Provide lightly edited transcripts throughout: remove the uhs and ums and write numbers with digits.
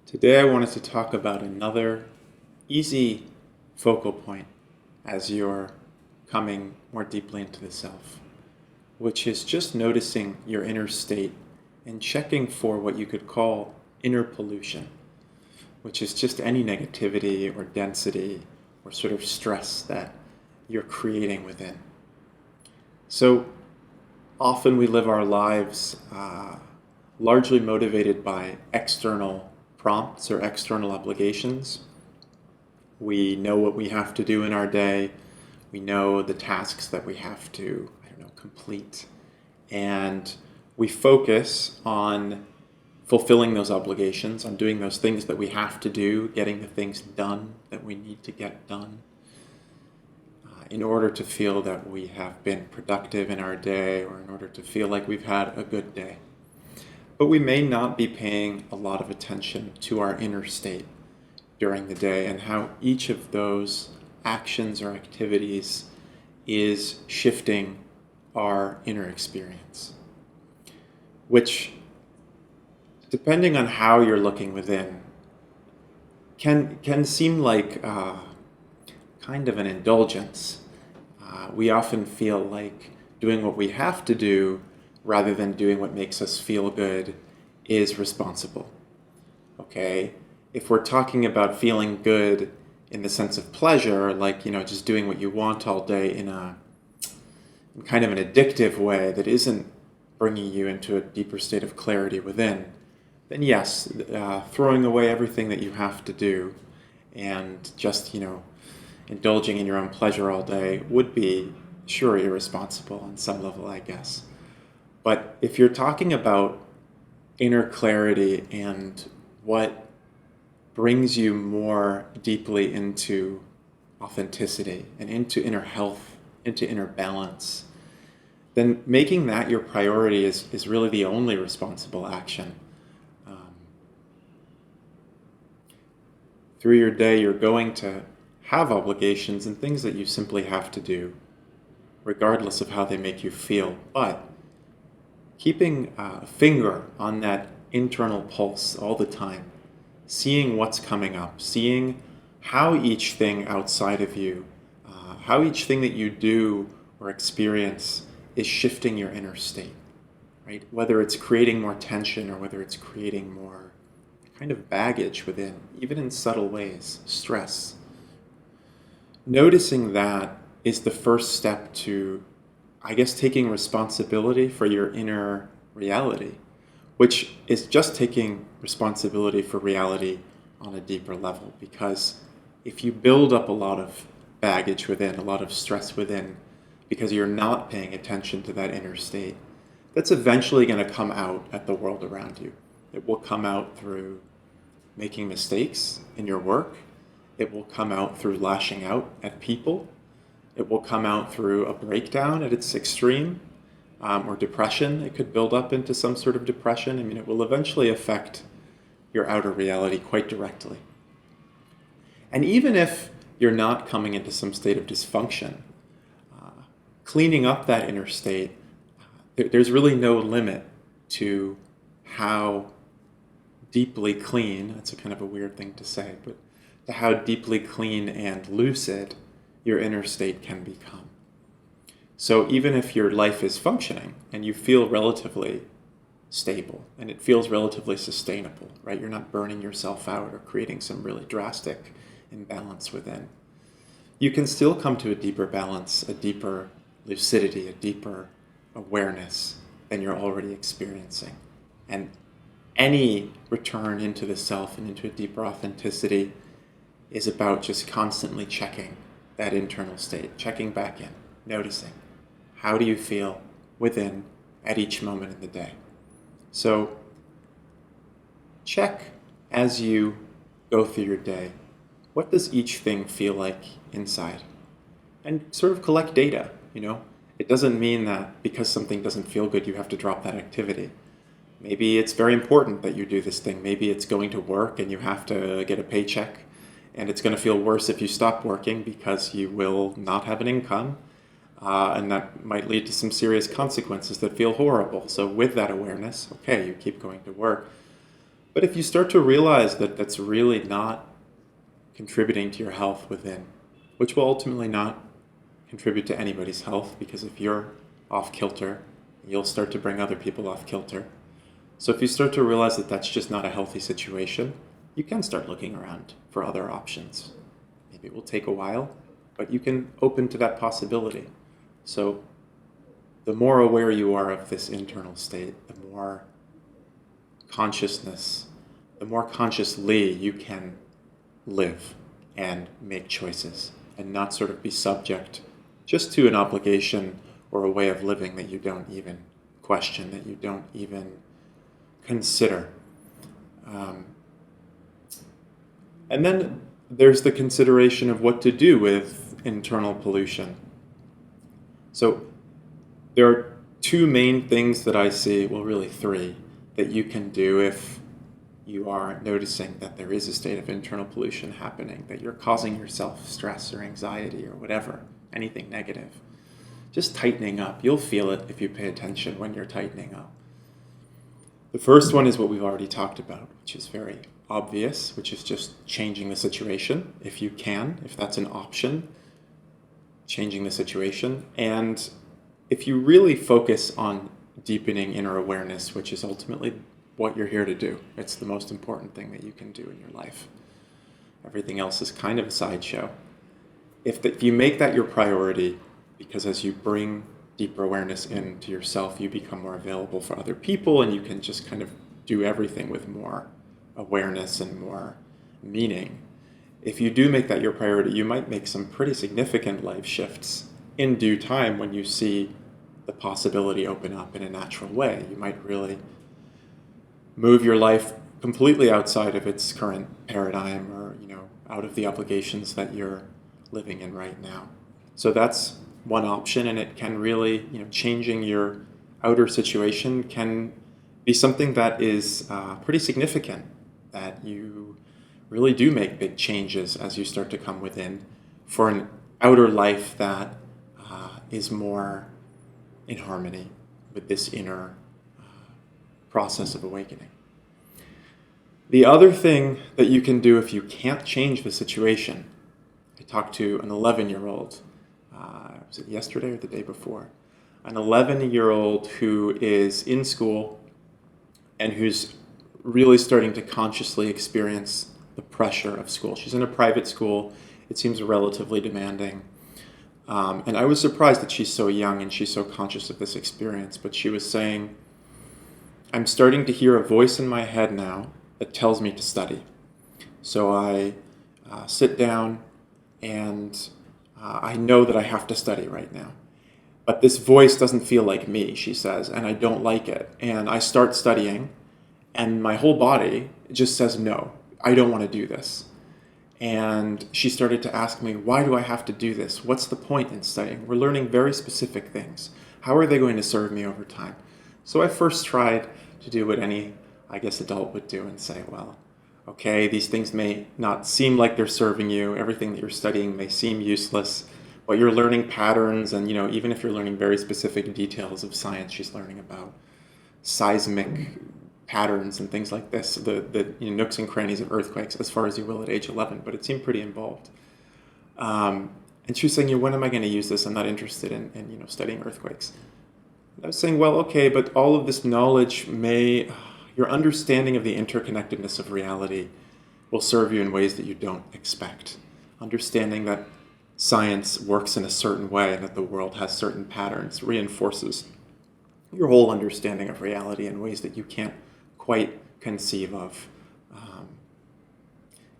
Today I wanted to talk about another easy focal point as you're coming more deeply into the self, which is just noticing your inner state and checking for what you could call inner pollution, which is just any negativity or density or sort of stress that you're creating within. So often we live our lives largely motivated by external prompts or external obligations. We know what we have to do in our day. We know the tasks that we have to, complete. And we focus on fulfilling those obligations, on doing those things that we have to do, getting the things done that we need to get done in order to feel that we have been productive in our day or in order to feel like we've had a good day. But we may not be paying a lot of attention to our inner state during the day and how each of those actions or activities is shifting our inner experience, which, depending on how you're looking within, can seem like kind of an indulgence. We often feel like doing what we have to do rather than doing what makes us feel good is responsible. Okay? If we're talking about feeling good in the sense of pleasure, like, just doing what you want all day in kind of an addictive way that isn't bringing you into a deeper state of clarity within, then yes, throwing away everything that you have to do and just, indulging in your own pleasure all day would be, sure, irresponsible on some level, I guess. But if you're talking about inner clarity and what brings you more deeply into authenticity and into inner health, into inner balance, then making that your priority is really the only responsible action. Through your day, you're going to have obligations and things that you simply have to do, regardless of how they make you feel. But keeping a finger on that internal pulse all the time, seeing what's coming up, seeing how each thing outside of you, how each thing that you do or experience is shifting your inner state, right? Whether it's creating more tension or whether it's creating more kind of baggage within, even in subtle ways, stress. Noticing that is the first step to, I guess, taking responsibility for your inner reality, which is just taking responsibility for reality on a deeper level. Because if you build up a lot of baggage within, a lot of stress within, because you're not paying attention to that inner state, that's eventually going to come out at the world around you. It will come out through making mistakes in your work. It will come out through lashing out at people. It will come out through a breakdown at its extreme, or depression. It could build up into some sort of depression. It will eventually affect your outer reality quite directly. And even if you're not coming into some state of dysfunction, cleaning up that inner state, there's really no limit to how deeply clean, that's a kind of a weird thing to say, but to how deeply clean and lucid your inner state can become. So even if your life is functioning and you feel relatively stable and it feels relatively sustainable, right? You're not burning yourself out or creating some really drastic imbalance within. You can still come to a deeper balance, a deeper lucidity, a deeper awareness than you're already experiencing. And any return into the self and into a deeper authenticity is about just constantly checking that internal state, checking back in, noticing how do you feel within at each moment in the day. So check as you go through your day, what does each thing feel like inside? And sort of collect data, It doesn't mean that because something doesn't feel good, you have to drop that activity. Maybe it's very important that you do this thing. Maybe it's going to work and you have to get a paycheck, and it's going to feel worse if you stop working because you will not have an income, and that might lead to some serious consequences that feel horrible. So with that awareness, okay, you keep going to work. But if you start to realize that that's really not contributing to your health within, which will ultimately not contribute to anybody's health, because if you're off kilter, you'll start to bring other people off kilter. So if you start to realize that that's just not a healthy situation, you can start looking around for other options. Maybe it will take a while, but you can open to that possibility. So the more aware you are of this internal state, the more consciousness, the more consciously you can live and make choices and not sort of be subject just to an obligation or a way of living that you don't even question, that you don't even consider. And then there's the consideration of what to do with internal pollution. So there are two main things that I see, well, really three, that you can do if you are noticing that there is a state of internal pollution happening, that you're causing yourself stress or anxiety or whatever, anything negative. Just tightening up. You'll feel it if you pay attention when you're tightening up. The first one is what we've already talked about, which is very obvious, which is just changing the situation, if you can, if that's an option, changing the situation. And if you really focus on deepening inner awareness, which is ultimately what you're here to do, it's the most important thing that you can do in your life. Everything else is kind of a sideshow. If you make that your priority, because as you bring deeper awareness into yourself, you become more available for other people, and you can just kind of do everything with more awareness and more meaning. If you do make that your priority, you might make some pretty significant life shifts in due time when you see the possibility open up in a natural way. You might really move your life completely outside of its current paradigm, or out of the obligations that you're living in right now. So that's one option, and it can really, changing your outer situation can be something that is pretty significant, that you really do make big changes as you start to come within for an outer life that is more in harmony with this inner process of awakening. The other thing that you can do if you can't change the situation, I talked to an 11-year-old, was it yesterday or the day before? An 11-year-old who is in school and who's really starting to consciously experience the pressure of school. She's in a private school. It seems relatively demanding. And I was surprised that she's so young and she's so conscious of this experience. But she was saying, I'm starting to hear a voice in my head now that tells me to study. So I sit down and I know that I have to study right now. But this voice doesn't feel like me, she says, and I don't like it. And I start studying, and my whole body just says, no, I don't want to do this. And she started to ask me, why do I have to do this? What's the point in studying? We're learning very specific things. How are they going to serve me over time? So I first tried to do what any, adult would do and say, well, okay, these things may not seem like they're serving you. Everything that you're studying may seem useless, but you're learning patterns, and even if you're learning very specific details of science, she's learning about seismic patterns and things like this, the nooks and crannies of earthquakes, as far as you will at age 11, but it seemed pretty involved. And she was saying, when am I going to use this? I'm not interested in studying earthquakes. And I was saying, well, okay, but all of this knowledge your understanding of the interconnectedness of reality will serve you in ways that you don't expect. Understanding that science works in a certain way and that the world has certain patterns reinforces your whole understanding of reality in ways that you can't quite conceive of.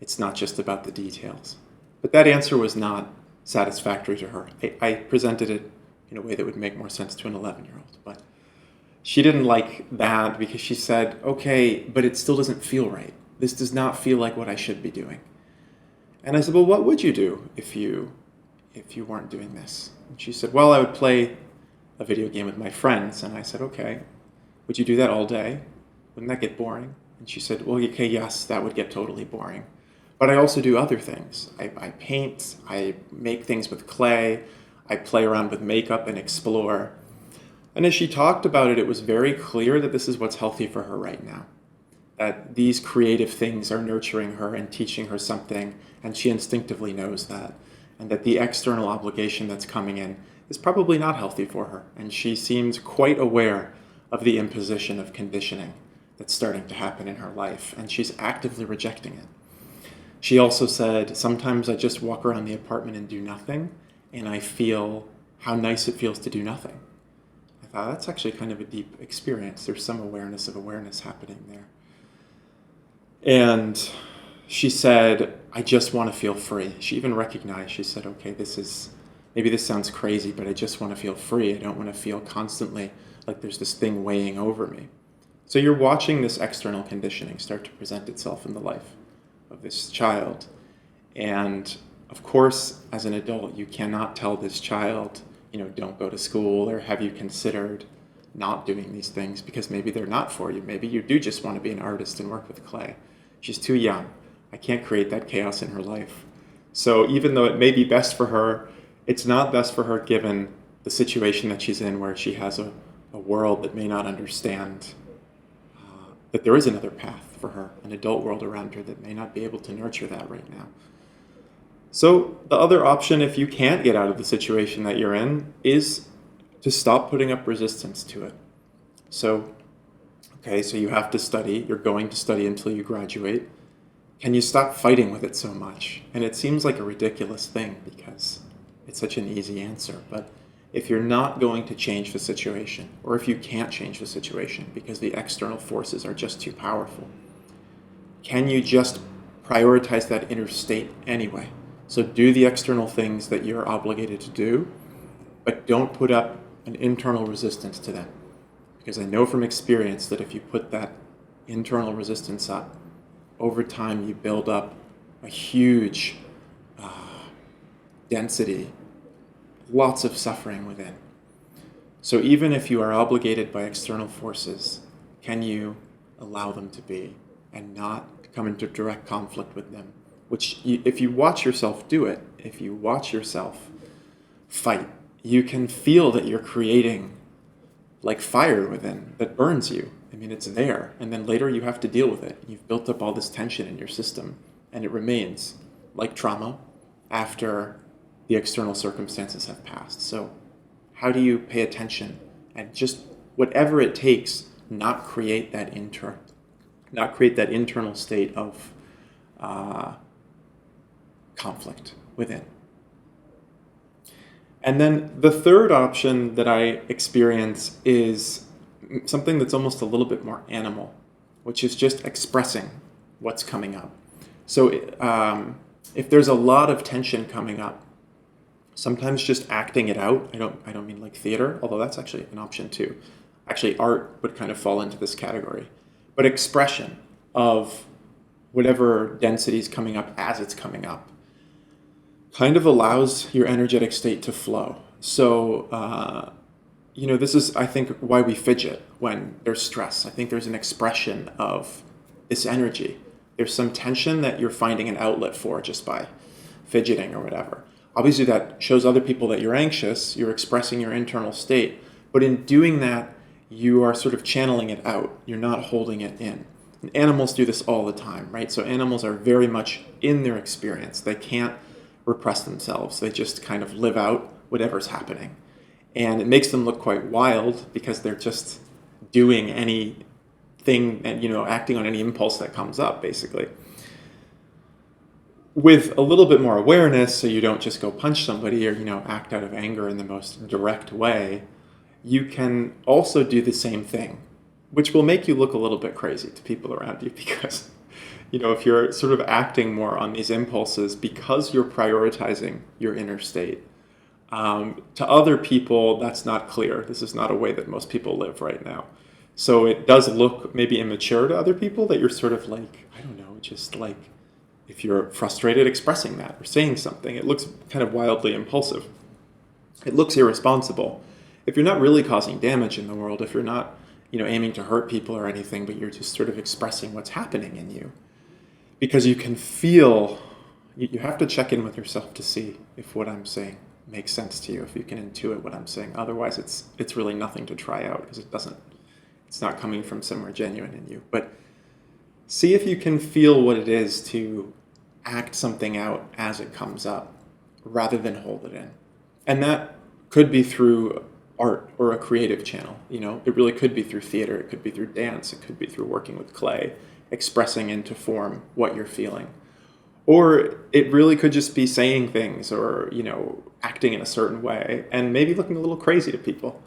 It's not just about the details. But that answer was not satisfactory to her. I presented it in a way that would make more sense to an 11-year-old, but she didn't like that because she said, okay, but it still doesn't feel right. This does not feel like what I should be doing. And I said, well, what would you do if you weren't doing this? And she said, well, I would play a video game with my friends. And I said, okay, would you do that all day? Wouldn't that get boring? And she said, well, okay, yes, that would get totally boring. But I also do other things. I paint, I make things with clay, I play around with makeup and explore. And as she talked about it, it was very clear that this is what's healthy for her right now. that these creative things are nurturing her and teaching her something, and she instinctively knows that, and that the external obligation that's coming in is probably not healthy for her, and she seems quite aware of the imposition of conditioning that's starting to happen in her life, and she's actively rejecting it. She also said, sometimes I just walk around the apartment and do nothing, and I feel how nice it feels to do nothing. I thought, that's actually kind of a deep experience. There's some awareness of awareness happening there. And she said, I just want to feel free. She even recognized, she said, okay, maybe this sounds crazy, but I just want to feel free. I don't want to feel constantly like there's this thing weighing over me. So you're watching this external conditioning start to present itself in the life of this child. And of course, as an adult, you cannot tell this child, don't go to school, or have you considered not doing these things, because maybe they're not for you. Maybe you do just want to be an artist and work with clay. She's too young. I can't create that chaos in her life. So even though it may be best for her, it's not best for her given the situation that she's in, where she has a world that may not understand that there is another path for her, an adult world around her that may not be able to nurture that right now. So the other option, if you can't get out of the situation that you're in, is to stop putting up resistance to it. So you have to study. You're going to study until you graduate. Can you stop fighting with it so much? And it seems like a ridiculous thing because it's such an easy answer. But if you're not going to change the situation, or if you can't change the situation because the external forces are just too powerful, can you just prioritize that inner state anyway? So do the external things that you're obligated to do, but don't put up an internal resistance to them. Because I know from experience that if you put that internal resistance up, over time you build up a huge density, lots of suffering within. So even if you are obligated by external forces, can you allow them to be and not come into direct conflict with them? Which, if you watch yourself do it, if you watch yourself fight, you can feel that you're creating like fire within that burns you. I mean, it's there. And then later you have to deal with it. You've built up all this tension in your system, and it remains like trauma after the external circumstances have passed. So how do you pay attention and just whatever it takes, not create that internal state of conflict within? And then the third option that I experience is something that's almost a little bit more animal, which is just expressing what's coming up. So if there's a lot of tension coming up, sometimes just acting it out. I don't mean like theater, although that's actually an option too. Actually, art would kind of fall into this category. But expression of whatever density is coming up as it's coming up kind of allows your energetic state to flow. So, this is, I think, why we fidget when there's stress. I think there's an expression of this energy. There's some tension that you're finding an outlet for just by fidgeting or whatever. Obviously, that shows other people that you're anxious. You're expressing your internal state. But in doing that, you are sort of channeling it out. You're not holding it in. And animals do this all the time, right? So animals are very much in their experience. They can't repress themselves. They just kind of live out whatever's happening. And it makes them look quite wild because they're just doing anything and, acting on any impulse that comes up, basically. With a little bit more awareness, so you don't just go punch somebody or, act out of anger in the most direct way, you can also do the same thing, which will make you look a little bit crazy to people around you because if you're sort of acting more on these impulses because you're prioritizing your inner state. To other people, that's not clear. This is not a way that most people live right now. So it does look maybe immature to other people that you're sort of like, I don't know, just like if you're frustrated expressing that or saying something, it looks kind of wildly impulsive. It looks irresponsible. If you're not really causing damage in the world, if you're not, aiming to hurt people or anything, but you're just sort of expressing what's happening in you. Because you can feel, you have to check in with yourself to see if what I'm saying makes sense to you, if you can intuit what I'm saying. Otherwise, it's really nothing to try out because it's not coming from somewhere genuine in you. But see if you can feel what it is to act something out as it comes up rather than hold it in. And that could be through art or a creative channel. It really could be through theater, it could be through dance, it could be through working with clay, expressing into form what you're feeling. Or it really could just be saying things or, acting in a certain way and maybe looking a little crazy to people.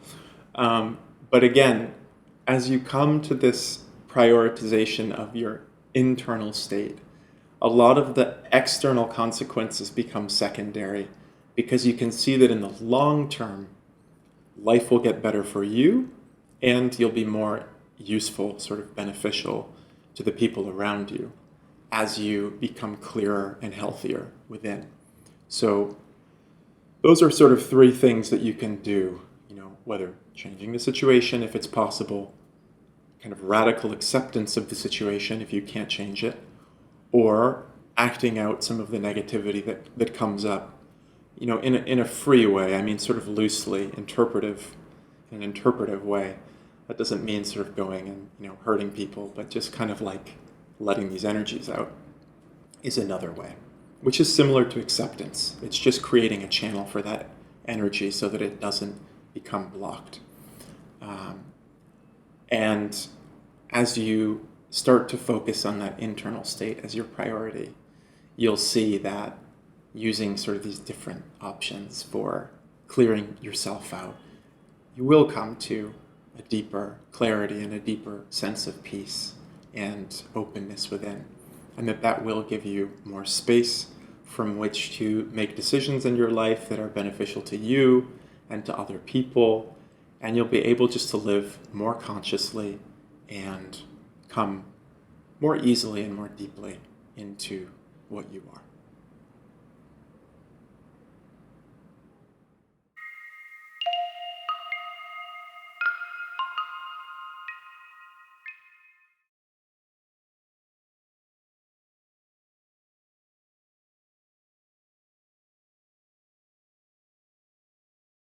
But again, as you come to this prioritization of your internal state, a lot of the external consequences become secondary because you can see that in the long term, life will get better for you and you'll be more useful, sort of beneficial to the people around you as you become clearer and healthier within. So those are sort of three things that you can do, whether changing the situation if it's possible, kind of radical acceptance of the situation if you can't change it, or acting out some of the negativity that comes up, in a free way. I mean, sort of loosely, in an interpretive way. That doesn't mean sort of going and, hurting people, but just kind of like letting these energies out is another way, which is similar to acceptance. It's just creating a channel for that energy so that it doesn't become blocked. And as you start to focus on that internal state as your priority, you'll see that using sort of these different options for clearing yourself out, you will come to a deeper clarity and a deeper sense of peace and openness within, and that will give you more space from which to make decisions in your life that are beneficial to you and to other people, and you'll be able just to live more consciously and come more easily and more deeply into what you are.